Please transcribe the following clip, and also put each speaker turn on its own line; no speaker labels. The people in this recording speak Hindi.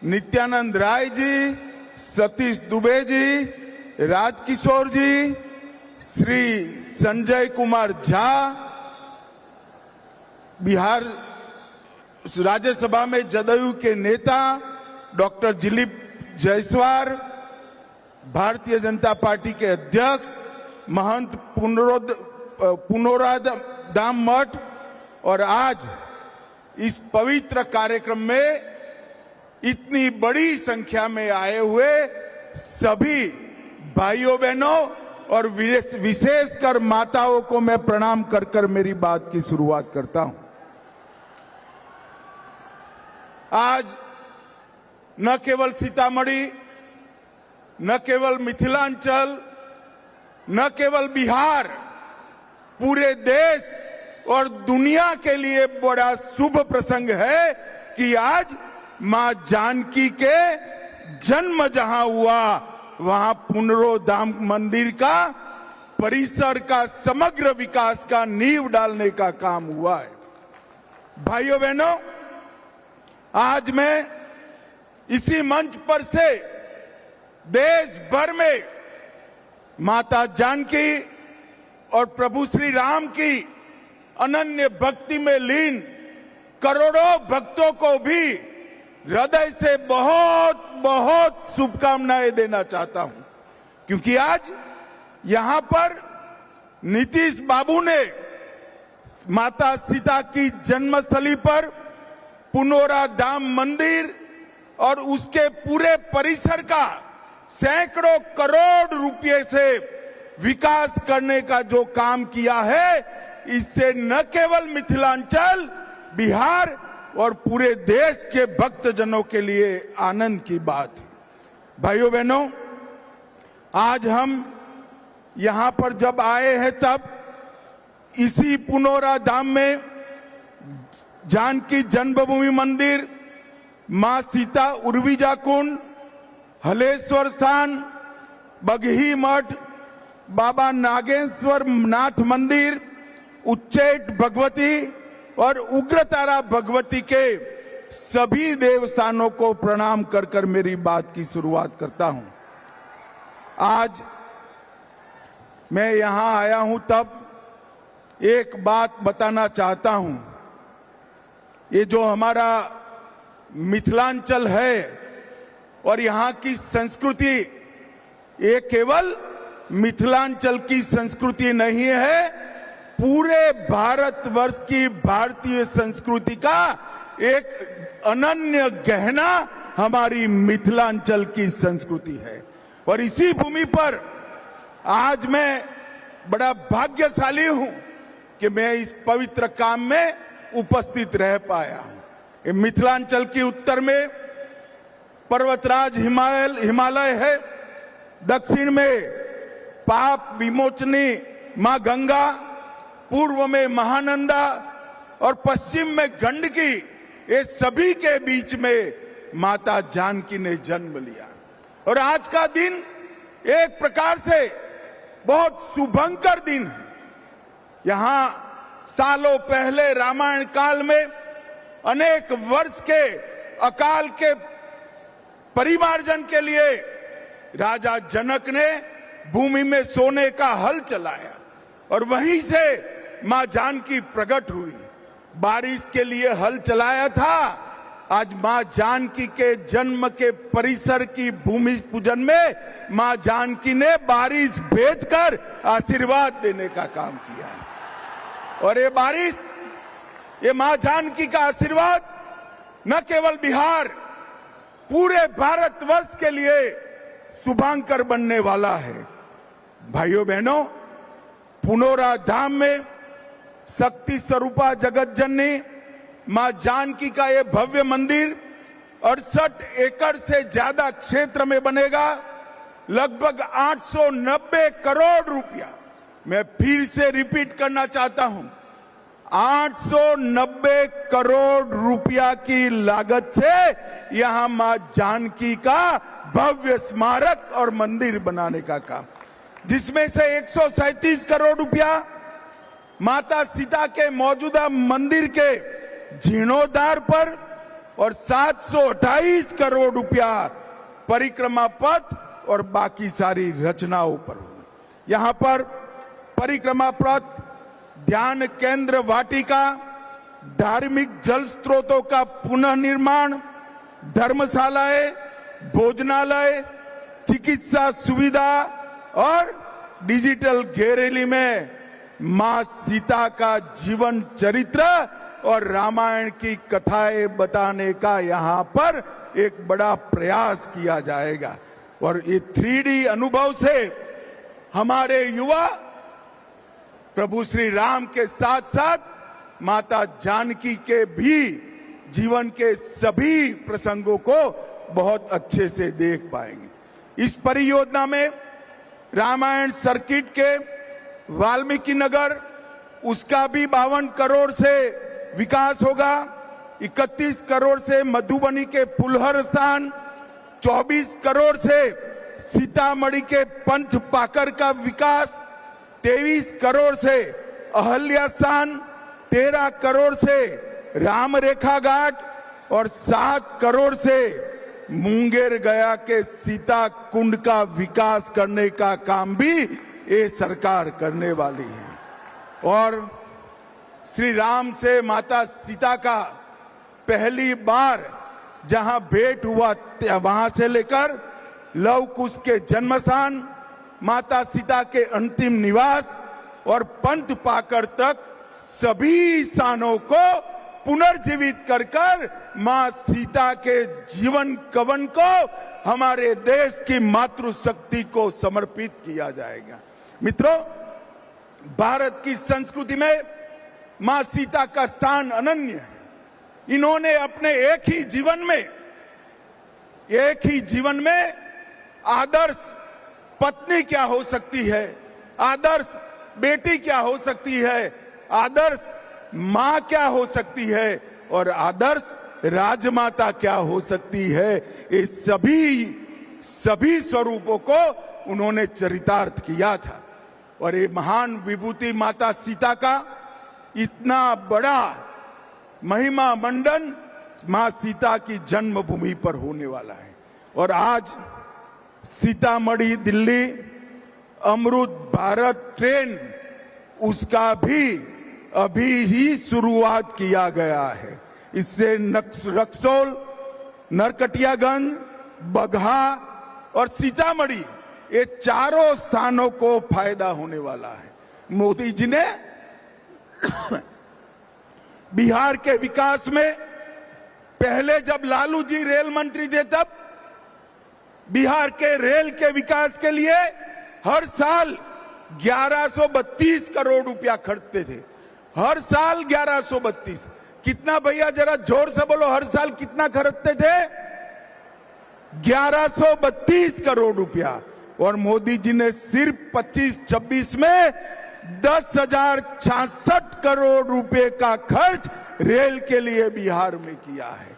नित्यानंद राय जी, सतीश दुबे जी, राजकिशोर जी, श्री संजय कुमार झा, बिहार राज्यसभा में जदयू के नेता डॉक्टर दिलीप जायसवाल, भारतीय जनता पार्टी के अध्यक्ष महंत पुनोराधाम मठ, और आज इस पवित्र कार्यक्रम में इतनी बड़ी संख्या में आए हुए सभी भाइयों बहनों और विशेषकर माताओं को मैं प्रणाम कर कर मेरी बात की शुरुआत करता हूं। आज न केवल सीतामढ़ी, न केवल मिथिलांचल, न केवल बिहार, पूरे देश और दुनिया के लिए बड़ा शुभ प्रसंग है कि आज मां जानकी के जन्म जहां हुआ वहां पुनरोधाम मंदिर का परिसर का समग्र विकास का नींव डालने का काम हुआ है। भाइयों बहनों, आज मैं इसी मंच पर से देश भर में माता जानकी और प्रभु श्री राम की अनन्य भक्ति में लीन करोड़ों भक्तों को भी हृदय से बहुत बहुत शुभकामनाएं देना चाहता हूं, क्योंकि आज यहां पर नीतीश बाबू ने माता सीता की जन्मस्थली पर पुनोराधाम मंदिर और उसके पूरे परिसर का सैकड़ों करोड़ रुपए से विकास करने का जो काम किया है, इससे न केवल मिथिलांचल, बिहार और पूरे देश के भक्तजनों के लिए आनंद की बात है। भाइयों बहनों, आज हम यहां पर जब आए हैं तब इसी पुनोराधाम में जानकी जन्मभूमि मंदिर, मां सीता उर्विजा कुंड, हलेश्वर स्थान, बगही मठ, बाबा नागेश्वर नाथ मंदिर, उच्चैठ भगवती और उग्रतारा भगवती के सभी देवस्थानों को प्रणाम कर कर मेरी बात की शुरुआत करता हूं। आज मैं यहां आया हूं तब एक बात बताना चाहता हूं। ये जो हमारा मिथिलांचल है और यहां की संस्कृति, ये केवल मिथिलांचल की संस्कृति नहीं है, पूरे भारतवर्ष की भारतीय संस्कृति का एक अनन्य गहना हमारी मिथिलांचल की संस्कृति है। और इसी भूमि पर आज मैं बड़ा भाग्यशाली हूं कि मैं इस पवित्र काम में उपस्थित रह पाया हूं। ये मिथिलांचल के उत्तर में पर्वतराज हिमालय है, दक्षिण में पाप विमोचनी मां गंगा, पूर्व में महानंदा और पश्चिम में गंडकी, ये सभी के बीच में माता जानकी ने जन्म लिया। और आज का दिन एक प्रकार से बहुत शुभंकर दिन है। यहां सालों पहले रामायण काल में अनेक वर्ष के अकाल के परिमार्जन के लिए राजा जनक ने भूमि में सोने का हल चलाया और वहीं से मां जानकी प्रकट हुई। बारिश के लिए हल चलाया था, आज मां जानकी के जन्म के परिसर की भूमि पूजन में मां जानकी ने बारिश भेजकर आशीर्वाद देने का काम किया। और ये बारिश, ये मां जानकी का आशीर्वाद न केवल बिहार, पूरे भारतवर्ष के लिए शुभांकर बनने वाला है। भाइयों बहनों, पुनोराधाम में शक्ति स्वरूपा जगत जननी मां जानकी का ये भव्य मंदिर 68 एकड़ से ज्यादा क्षेत्र में बनेगा। लगभग 890 करोड़ रुपया, मैं फिर से रिपीट करना चाहता हूं, 890 करोड़ रुपया की लागत से यहां मां जानकी का भव्य स्मारक और मंदिर बनाने का काम, जिसमें से 137 करोड़ रुपया माता सीता के मौजूदा मंदिर के जीर्णोद्धार पर और 728 करोड़ रुपया परिक्रमा पथ और बाकी सारी रचनाओं पर होगा। यहां पर परिक्रमा पथ, ध्यान केंद्र वाटिका, धार्मिक जल स्रोतों का पुनः निर्माण, धर्मशालाएं, भोजनालय, चिकित्सा सुविधा और डिजिटल गैलरी में मां सीता का जीवन चरित्र और रामायण की कथाएं बताने का यहां पर एक बड़ा प्रयास किया जाएगा। और ये 3D अनुभव से हमारे युवा प्रभु श्री राम के साथ साथ माता जानकी के भी जीवन के सभी प्रसंगों को बहुत अच्छे से देख पाएंगे। इस परियोजना में रामायण सर्किट के वाल्मीकि नगर, उसका भी 52 करोड़ से विकास होगा। 31 करोड़ से मधुबनी के फुलहर स्थान, 24 करोड़ से सीतामढ़ी के पंथ पाकर का विकास, 23 करोड़ से अहल्या स्थान, 13 करोड़ से राम रेखा घाट और 7 करोड़ से मुंगेर गया के सीता कुंड का विकास करने का काम भी ये सरकार करने वाली है। और श्री राम से माता सीता का पहली बार जहां भेंट हुआ वहां से लेकर लव कुश के जन्म स्थान, माता सीता के अंतिम निवास और पंथ पाकर तक सभी स्थानों को पुनर्जीवित कर कर मां सीता के जीवन कवन को हमारे देश की मातृशक्ति को समर्पित किया जाएगा। मित्रों, भारत की संस्कृति में मां सीता का स्थान अनन्य है। इन्होंने अपने एक ही जीवन में आदर्श पत्नी क्या हो सकती है, आदर्श बेटी क्या हो सकती है, आदर्श मां क्या हो सकती है और आदर्श राजमाता क्या हो सकती है, ये सभी स्वरूपों को उन्होंने चरितार्थ किया था। और ये महान विभूति माता सीता का इतना बड़ा महिमा मंडन मां सीता की जन्मभूमि पर होने वाला है। और आज सीतामढ़ी दिल्ली अमृत भारत ट्रेन, उसका भी अभी ही शुरुआत किया गया है। इससे रक्सौल, नरकटियागंज, बगहा और सीतामढ़ी, ये चारों स्थानों को फायदा होने वाला है। मोदी जी ने बिहार के विकास में पहले जब लालू जी रेल मंत्री थे तब बिहार के रेल के विकास के लिए हर साल 1132 करोड़ रुपया खर्चते थे। हर साल 1132। कितना भैया, जरा जोर से बोलो, हर साल कितना खर्चते थे? 1132 करोड़ रुपया। और मोदी जी ने सिर्फ 25-26 में 10,066 करोड़ रुपए का खर्च रेल के लिए बिहार में किया है।